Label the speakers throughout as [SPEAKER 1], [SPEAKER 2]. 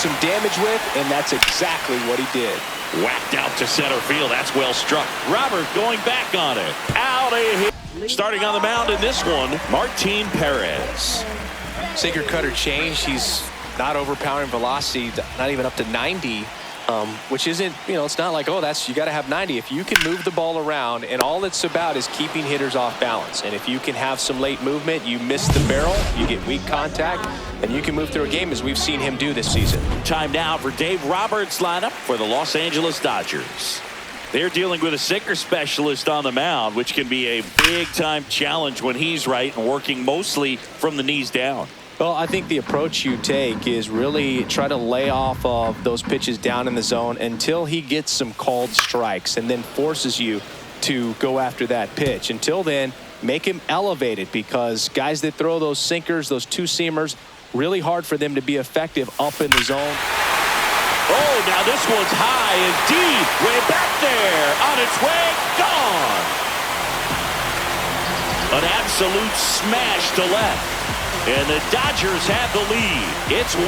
[SPEAKER 1] some damage with, and that's exactly what he did.
[SPEAKER 2] Whacked out to center field. That's well struck. Robert going back on it. Out of here. Starting on the mound in this one, Martin Perez.
[SPEAKER 1] Sinker cutter change. He's not overpowering velocity, not even up to 90. Which isn't, it's not like, oh, you got to have 90. If you can move the ball around, and all it's about is keeping hitters off balance. And if you can have some late movement, you miss the barrel, you get weak contact, and you can move through a game as we've seen him do this season.
[SPEAKER 2] Time now for Dave Roberts' lineup for the Los Angeles Dodgers. They're dealing with a sinker specialist on the mound, which can be a big-time challenge when he's right and working mostly from the knees down.
[SPEAKER 1] Well, I think the approach you take is really try to lay off of those pitches down in the zone until he gets some called strikes and then forces you to go after that pitch. Until then, make him elevated, because guys that throw those sinkers, those two-seamers, really hard for them to be effective up in the zone.
[SPEAKER 2] Oh, now this one's high and deep, way back there, on its way, gone. An absolute smash to left. And the Dodgers have the lead. It's 1-0.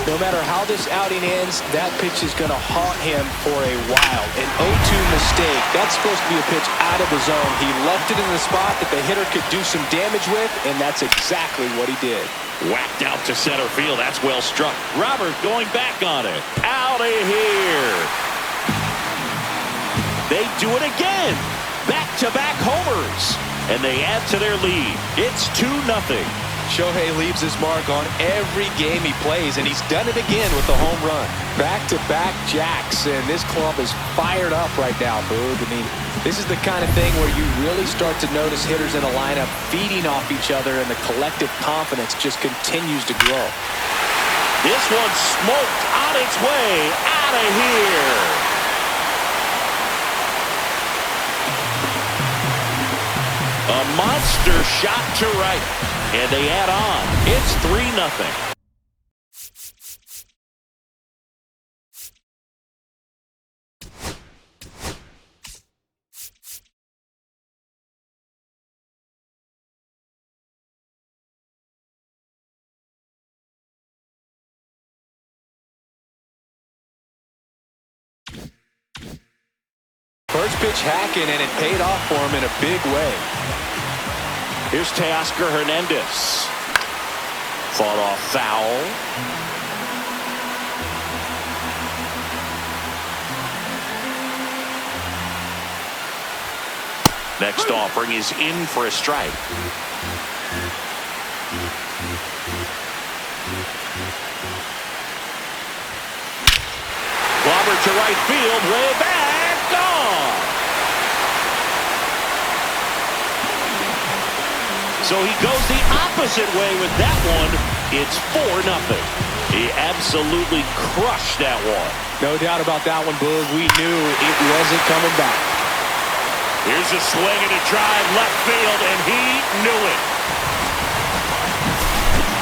[SPEAKER 1] No matter how this outing ends, that pitch is going to haunt him for a while. An 0-2 mistake. That's supposed to be a pitch out of the zone. He left it in the spot that the hitter could do some damage with, and that's exactly what he did.
[SPEAKER 2] Whacked out to center field. That's well struck. Robert going back on it. Out of here. They do it again. Back-to-back homers. And they add to their lead. It's 2-0.
[SPEAKER 1] Shohei leaves his mark on every game he plays, and he's done it again with the home run. Back-to-back jacks, and this club is fired up right now, Boog. I mean, this is the kind of thing where you really start to notice hitters in a lineup feeding off each other, and the collective confidence just continues to grow.
[SPEAKER 2] This one's smoked on its way out of here. A monster shot to right. And they add on. It's 3-0.
[SPEAKER 1] First pitch hacking, and it paid off for him in a big way.
[SPEAKER 2] Here's Teoscar Hernandez. Fought off foul. Next offering is in for a strike. Robert to right field, way back, gone. So he goes the opposite way with that one. It's 4-0. He absolutely crushed that one.
[SPEAKER 1] No doubt about that one, Boog. We knew it wasn't coming back.
[SPEAKER 2] Here's a swing and a drive left field, and he knew it.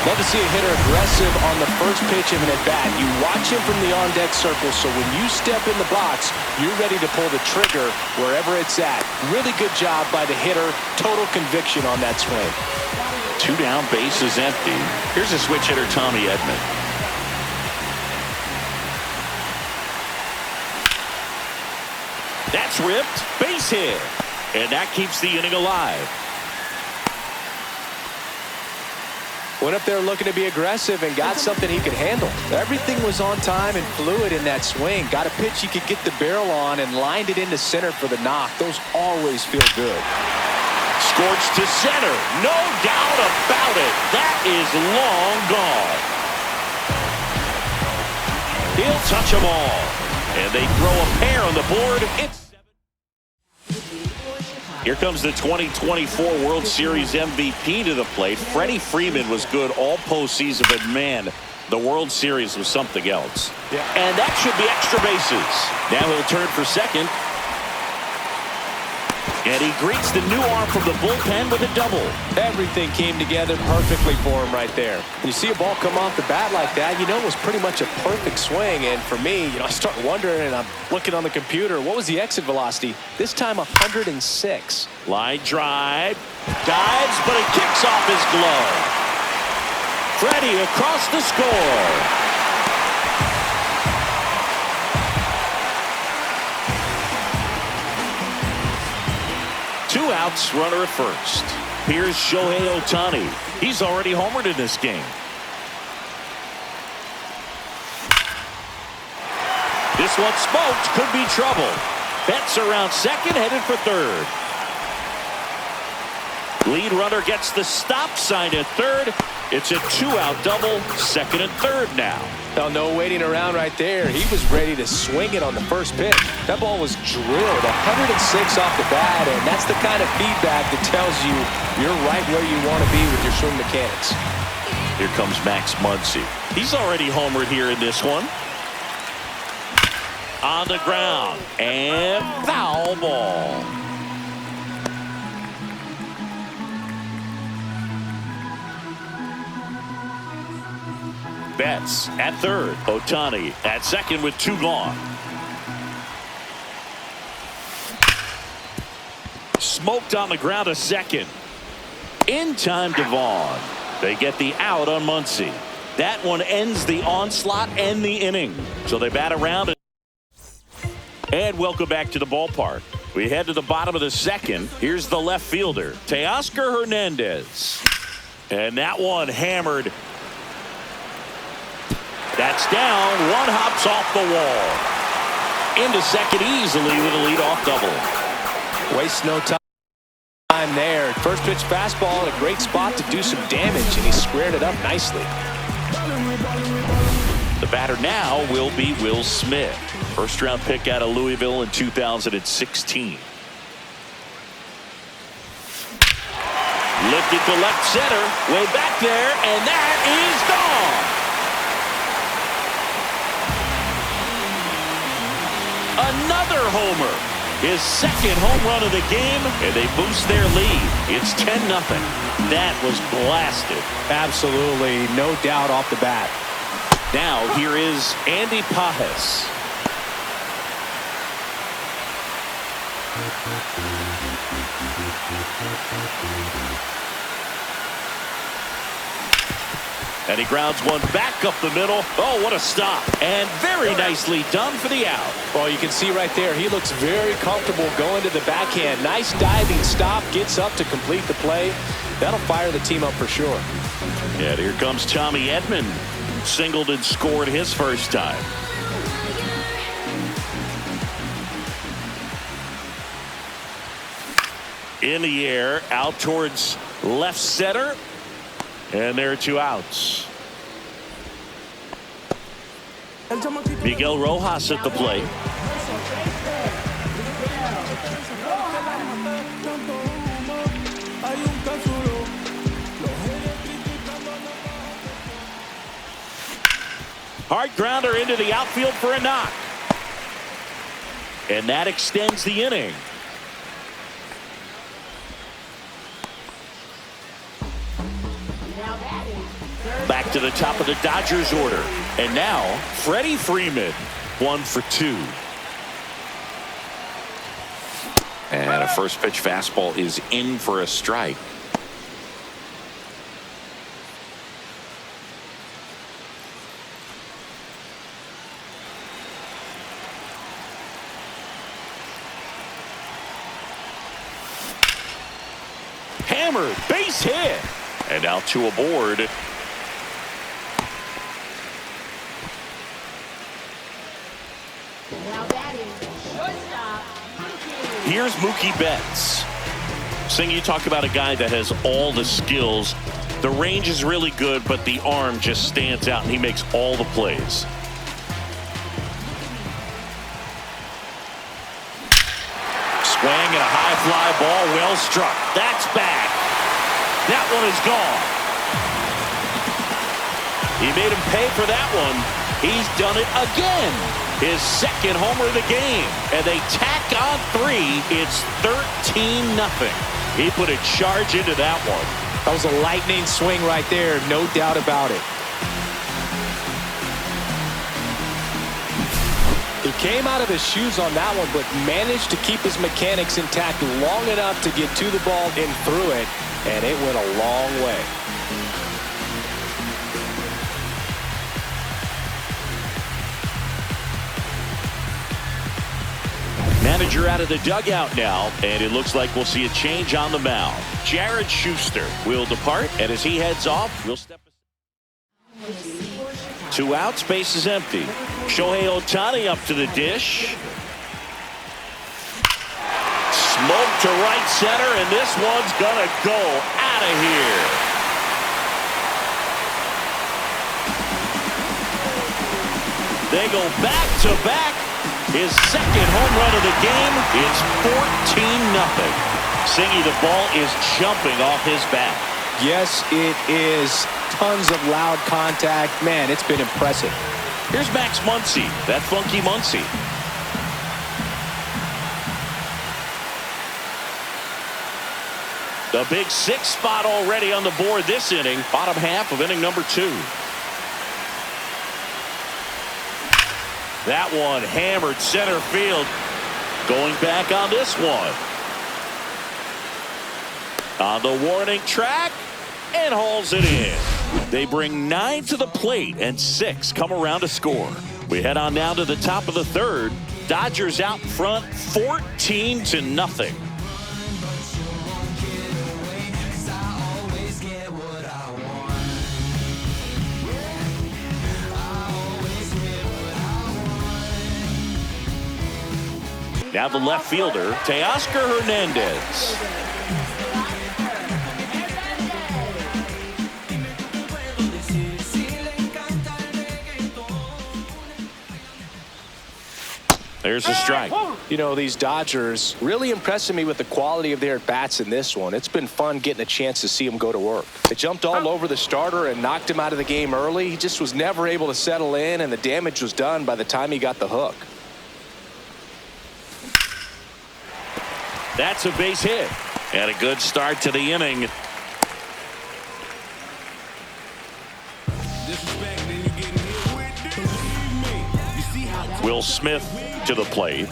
[SPEAKER 1] Love to see a hitter aggressive on the first pitch of an at-bat. You watch him from the on-deck circle, so when you step in the box, you're ready to pull the trigger wherever it's at. Really good job by the hitter. Total conviction on that swing.
[SPEAKER 2] 2 down, base is empty. Here's a switch hitter, Tommy Edman. That's ripped, base hit. And that keeps the inning alive.
[SPEAKER 1] Went up there looking to be aggressive and got something he could handle. Everything was on time and fluid in that swing. Got a pitch he could get the barrel on and lined it into center for the knock. Those always feel good.
[SPEAKER 2] Scorched to center. No doubt about it. That is long gone. He'll touch them all. And they throw a pair on the board. Here comes the 2024 World Series MVP to the plate. Freddie Freeman was good all postseason, but man, the World Series was something else.
[SPEAKER 1] Yeah.
[SPEAKER 2] And that should be extra bases. Now he'll turn for second. And he greets the new arm from the bullpen with a double.
[SPEAKER 1] Everything came together perfectly for him right there. When you see a ball come off the bat like that, you know it was pretty much a perfect swing. And for me, I start wondering, and I'm looking on the computer, what was the exit velocity? This time 106.
[SPEAKER 2] Line drive. Dives, but it kicks off his glove. Freddie across the score. 2 outs, runner at first. Here's Shohei Ohtani. He's already homered in this game. This one smoked, could be trouble. Betts around second, headed for third. Lead runner gets the stop sign at third. It's a 2-out double, second and third now.
[SPEAKER 1] Now, no waiting around right there. He was ready to swing it on the first pitch. That ball was drilled 106 off the bat, and that's the kind of feedback that tells you you're right where you want to be with your swing mechanics.
[SPEAKER 2] Here comes Max Muncy. He's already homered here in this one. On the ground, and foul ball. Betts at third. Ohtani at second with 2 gone. Smoked on the ground a second. In time, Devon. They get the out on Muncy. That one ends the onslaught and the inning. So they bat around. And welcome back to the ballpark. We head to the bottom of the second. Here's the left fielder, Teoscar Hernandez. And that one hammered. That's down. One hops off the wall. Into second easily with a leadoff double.
[SPEAKER 1] Waste no time there. First pitch fastball in a great spot to do some damage, and he squared it up nicely.
[SPEAKER 2] The batter now will be Will Smith. First round pick out of Louisville in 2016. Lifted to left center. Way back there, and that is gone. Another homer. His second home run of the game, and they boost their lead. It's 10-0. That was blasted.
[SPEAKER 1] Absolutely, no doubt off the bat.
[SPEAKER 2] Now here is Andy Pages. And he grounds one back up the middle. Oh, what a stop. And very nicely done for the out.
[SPEAKER 1] Well, you can see right there, he looks very comfortable going to the backhand. Nice diving stop, gets up to complete the play. That'll fire the team up for sure.
[SPEAKER 2] Yeah, here comes Tommy Edman. Singled and scored his first time. In the air, out towards left center. And there are 2 outs. Miguel Rojas at the plate. Hard grounder into the outfield for a knock. And that extends the inning. Back to the top of the Dodgers order. And now, Freddie Freeman, 1 for 2.
[SPEAKER 3] And a first pitch fastball is in for a strike.
[SPEAKER 2] Hammered, base hit. And now 2 aboard. Here's Mookie Betts. Sing, you talk about a guy that has all the skills. The range is really good, but the arm just stands out, and he makes all the plays. Swing and a high fly ball, well struck. That's back. That one is gone. He made him pay for that one. He's done it again. his second homer of the game. And they tack on 3. It's 13-0. He put a charge into that one.
[SPEAKER 1] That was a lightning swing right there, no doubt about it. He came out of his shoes on that one, but managed to keep his mechanics intact long enough to get to the ball and through it, and it went a long way.
[SPEAKER 2] Manager out of the dugout now, and it looks like we'll see a change on the mound. Jared Schuster will depart, and as he heads off, we'll step aside. 2 outs, base is empty. Shohei Ohtani up to the dish. Smoke to right center, and this one's gonna go out of here. They go back to back. His second home run of the game. It's 14-0. Singy, the ball is jumping off his bat.
[SPEAKER 1] Yes, it is. Tons of loud contact. Man, it's been impressive.
[SPEAKER 2] Here's Max Muncy, that funky Muncy. The big 6 spot already on the board this inning. Bottom half of inning number 2. That one hammered center field. Going back on this one. On the warning track, and hauls it in. They bring 9 to the plate, and 6 come around to score. We head on down to the top of the 3rd. Dodgers out in front, 14-0. Now the left fielder, Teoscar Hernandez. There's a strike.
[SPEAKER 1] You know, these Dodgers really impressing me with the quality of their at-bats in this one. It's been fun getting a chance to see them go to work. They jumped all over the starter and knocked him out of the game early. He just was never able to settle in, and the damage was done by the time he got the hook.
[SPEAKER 2] That's a base hit. And a good start to the inning. Will Smith to the plate.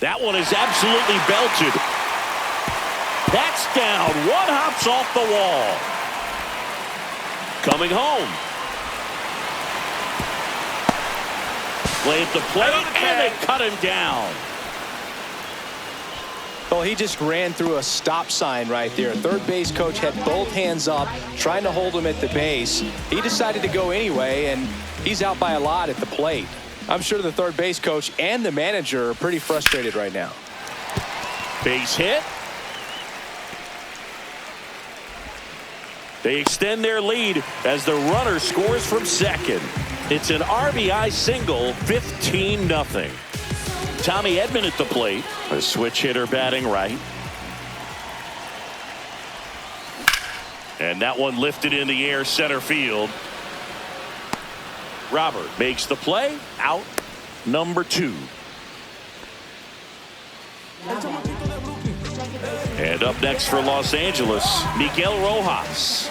[SPEAKER 2] That one is absolutely belted. That's down. One hops off the wall. Coming home. Play at the plate, and they cut him down.
[SPEAKER 1] Well, he just ran through a stop sign right there. Third base coach had both hands up, trying to hold him at the base. He decided to go anyway, and he's out by a lot at the plate. I'm sure the third base coach and the manager are pretty frustrated right now.
[SPEAKER 2] Base hit. They extend their lead as the runner scores from second. It's an RBI single, 15-0. Tommy Edman at the plate. A switch hitter batting right. And that one lifted in the air center field. Robert makes the play. Out number 2. And up next for Los Angeles, Miguel Rojas.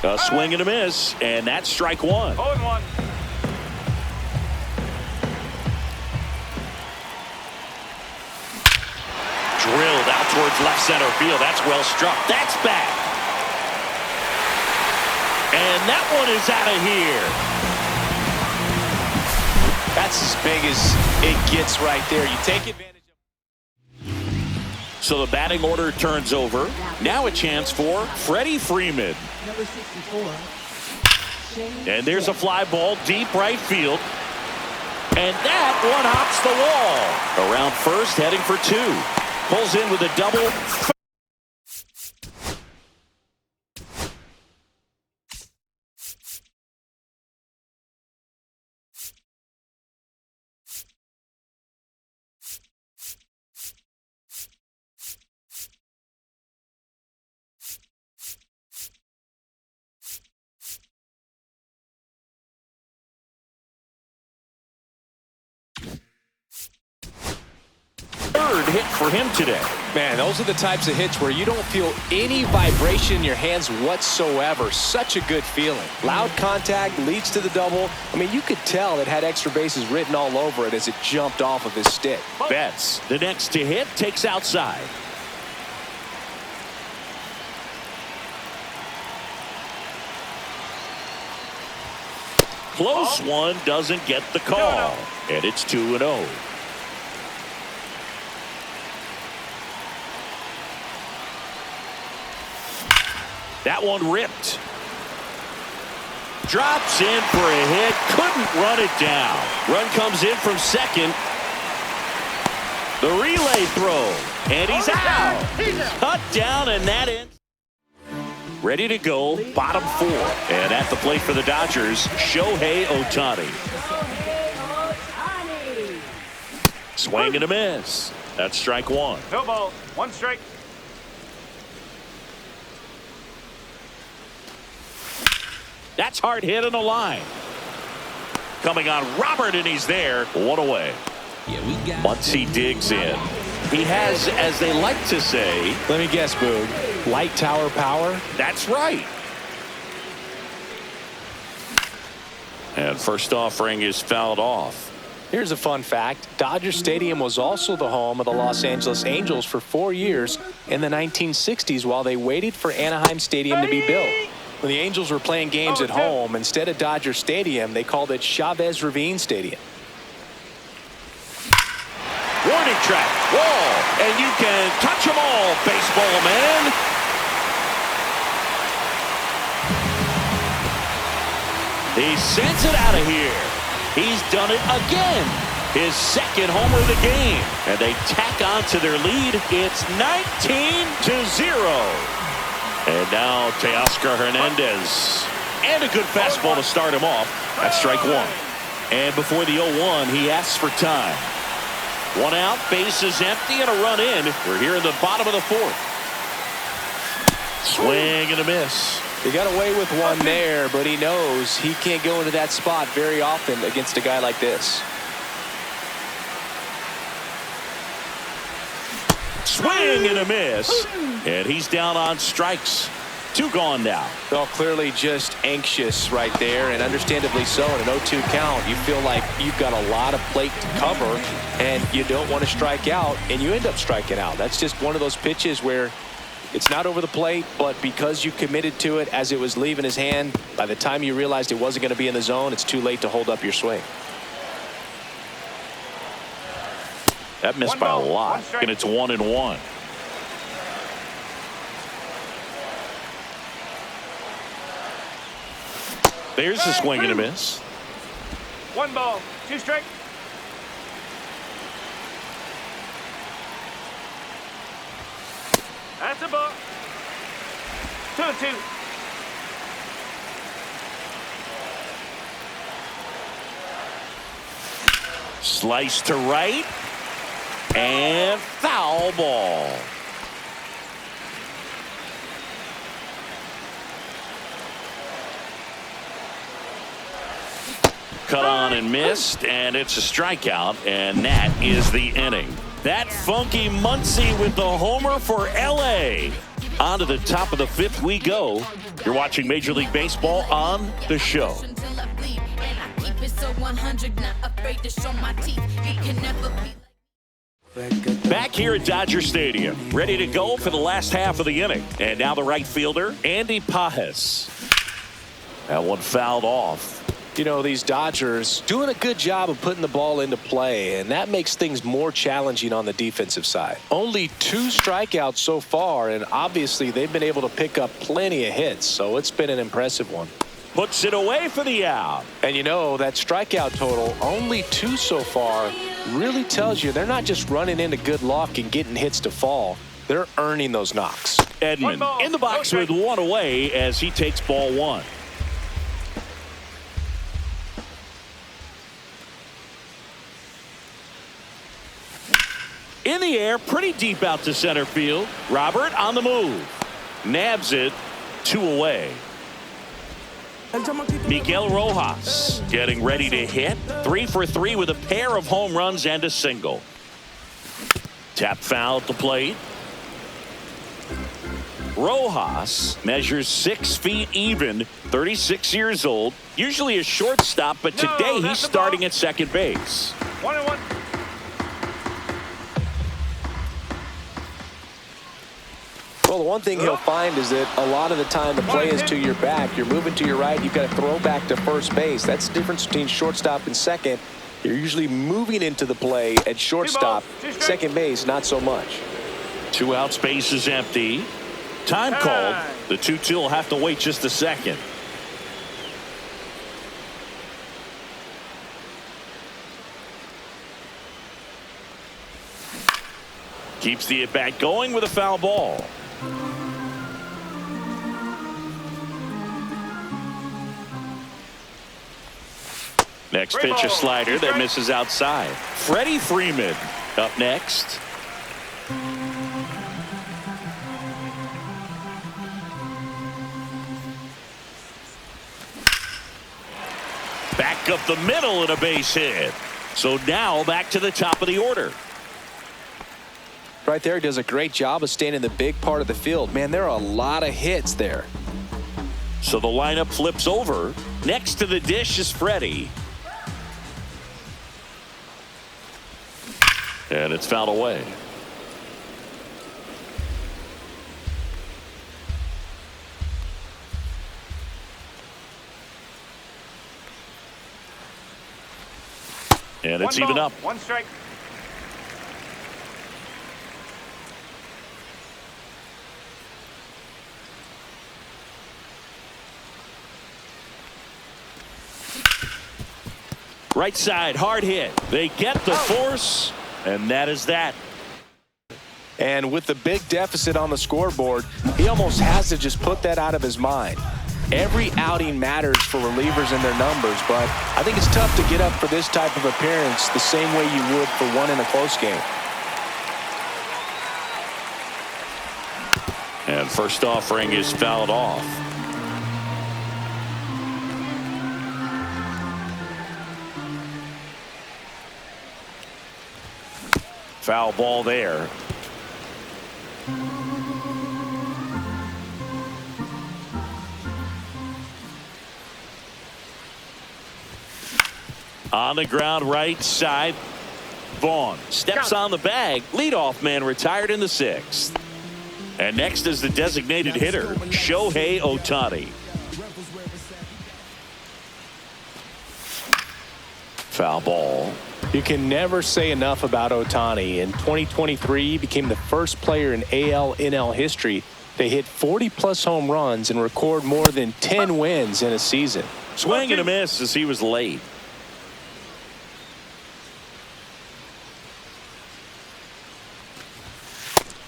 [SPEAKER 2] A swing and a miss, and that's strike 1.
[SPEAKER 4] 0-1.
[SPEAKER 2] Drilled out towards left center field. That's well struck. That's back. And that one is out of here.
[SPEAKER 1] That's as big as it gets right there. You take advantage of.
[SPEAKER 2] So the batting order turns over. Now a chance for Freddie Freeman.
[SPEAKER 5] Number 64.
[SPEAKER 2] And there's a fly ball deep right field. And that one hops the wall. Around first, heading for 2. Pulls in with a double. third hit for him today.
[SPEAKER 1] Man, those are the types of hits where you don't feel any vibration in your hands whatsoever. Such a good feeling. Loud contact leads to the double. I mean, you could tell it had extra bases written all over it as it jumped off of his stick.
[SPEAKER 2] Betts, the next to hit, takes outside. Close one, doesn't get the call. And it's 2-0. That one ripped. Drops in for a hit. Couldn't run it down. Run comes in from second. The relay throw. And he's out. Cut down, and that ends. Ready to go, bottom four. And at the plate for the Dodgers, Shohei Ohtani. Swing and a miss. That's strike one.
[SPEAKER 4] No ball, one strike.
[SPEAKER 2] That's hard hit on the line. Coming on Robert, and he's there. One away. Muncy digs in. He has, as they like to say,
[SPEAKER 1] Let me guess, Boog. Light tower power?
[SPEAKER 2] that's right. And first offering is fouled off.
[SPEAKER 1] Here's a fun fact. Dodger Stadium was also the home of the Los Angeles Angels for 4 years in the 1960s while they waited for Anaheim Stadium to be built. When the Angels were playing games at home, instead of Dodger Stadium, they called it Chavez Ravine Stadium.
[SPEAKER 2] Warning track, wall, and you can touch them all, baseball man. He sends it out of here. He's done it again. His second homer of the game. And they tack on to their lead. It's 19-0. And now Teoscar Hernandez. And a good fastball to start him off. That's strike one. And before the 0-1, he asks for time. One out, bases empty, and a run in. We're here in the bottom of the fourth. Swing and a miss.
[SPEAKER 1] He got away with one there, but he knows he can't go into that spot very often against a guy like this.
[SPEAKER 2] Swing and a miss. And he's down on strikes. 2 gone now.
[SPEAKER 1] Well, clearly just anxious right there, and understandably so. In an 0-2 count, you feel like you've got a lot of plate to cover, and you don't want to strike out, and you end up striking out. That's just one of those pitches where it's not over the plate, but because you committed to it as it was leaving his hand, by the time you realized it wasn't going to be in the zone, it's too late to hold up your swing.
[SPEAKER 2] That missed by a lot, and it's 1-1. There's a swing and a miss.
[SPEAKER 4] 1 ball, 2 strike. That's a ball. 2-2.
[SPEAKER 2] Slice to right. And foul ball. Cut on and missed, and it's a strikeout, and that is the inning. That funky Muncy with the homer for LA. On to the top of the 5th we go. You're watching Major League Baseball on The Show. Back here at Dodger Stadium, ready to go for the last half of the inning. And now the right fielder, Andy Pages. That one fouled off.
[SPEAKER 1] You know, these Dodgers doing a good job of putting the ball into play, and that makes things more challenging on the defensive side. Only 2 strikeouts so far, and obviously they've been able to pick up plenty of hits, so it's been an impressive one.
[SPEAKER 2] Puts it away for the out.
[SPEAKER 1] And you know, that strikeout total, only 2 so far, really tells you they're not just running into good luck and getting hits to fall. They're earning those knocks.
[SPEAKER 2] Edman in the box with 1 away as he takes ball 1. In the air, pretty deep out to center field. Robert on the move. Nabs it, 2 away. Miguel Rojas getting ready to hit. 3 for 3 with a pair of home runs and a single. Tap foul at the plate. Rojas measures 6 feet even, 36 years old, usually a shortstop, but today he's starting at second base.
[SPEAKER 4] 1-1.
[SPEAKER 1] Well, the one thing he'll find is that a lot of the time the play is to your back. You're moving to your right. You've got to throw back to first base. That's the difference between shortstop and second. You're usually moving into the play at shortstop. Second base, not so much.
[SPEAKER 2] 2 outs, base is empty. Time called. The 2-2 will have to wait just a second. Keeps the at-bat going with a foul ball. Next pitch, a slider that misses outside. Freddie Freeman up next. Back up the middle and a base hit. So now back to the top of the order.
[SPEAKER 1] Right there, he does a great job of staying in the big part of the field. Man, there are a lot of hits there.
[SPEAKER 2] So the lineup flips over. Next to the dish is Freddie. And it's fouled away. And it's even up.
[SPEAKER 4] 1 strike.
[SPEAKER 2] Right side, hard hit. They get the force, and that is that.
[SPEAKER 1] And with the big deficit on the scoreboard, he almost has to just put that out of his mind. Every outing matters for relievers and their numbers, but I think it's tough to get up for this type of appearance the same way you would for one in a close game.
[SPEAKER 2] And first offering is fouled off. Foul ball there. On the ground, right side. Vaughn steps on the bag. Leadoff man retired in the 6th. And next is the designated hitter, Shohei Ohtani. Foul ball.
[SPEAKER 1] You can never say enough about Ohtani. In 2023, he became the first player in AL/NL history to hit 40-plus home runs and record more than 10 wins in a season.
[SPEAKER 2] Swing and a miss as he was late.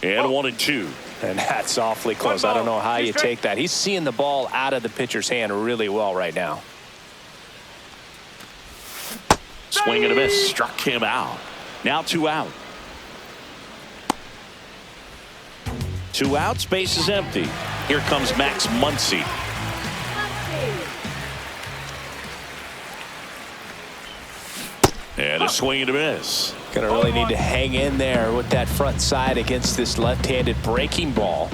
[SPEAKER 2] And 1-2.
[SPEAKER 1] And that's awfully close. I don't know how you take that. He's seeing the ball out of the pitcher's hand really well right now.
[SPEAKER 2] Swing and a miss. Struck him out. Now 2 out. 2 outs. Base is empty. Here comes Max Muncy. And a swing and a miss.
[SPEAKER 1] Gonna really need to hang in there with that front side against this left-handed breaking ball.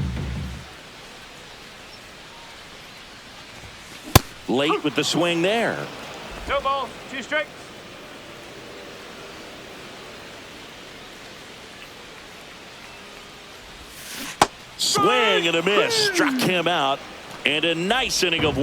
[SPEAKER 2] Late with the swing there.
[SPEAKER 4] No ball. 2 strikes.
[SPEAKER 2] Swing and a miss. Struck him out. And a nice inning of work.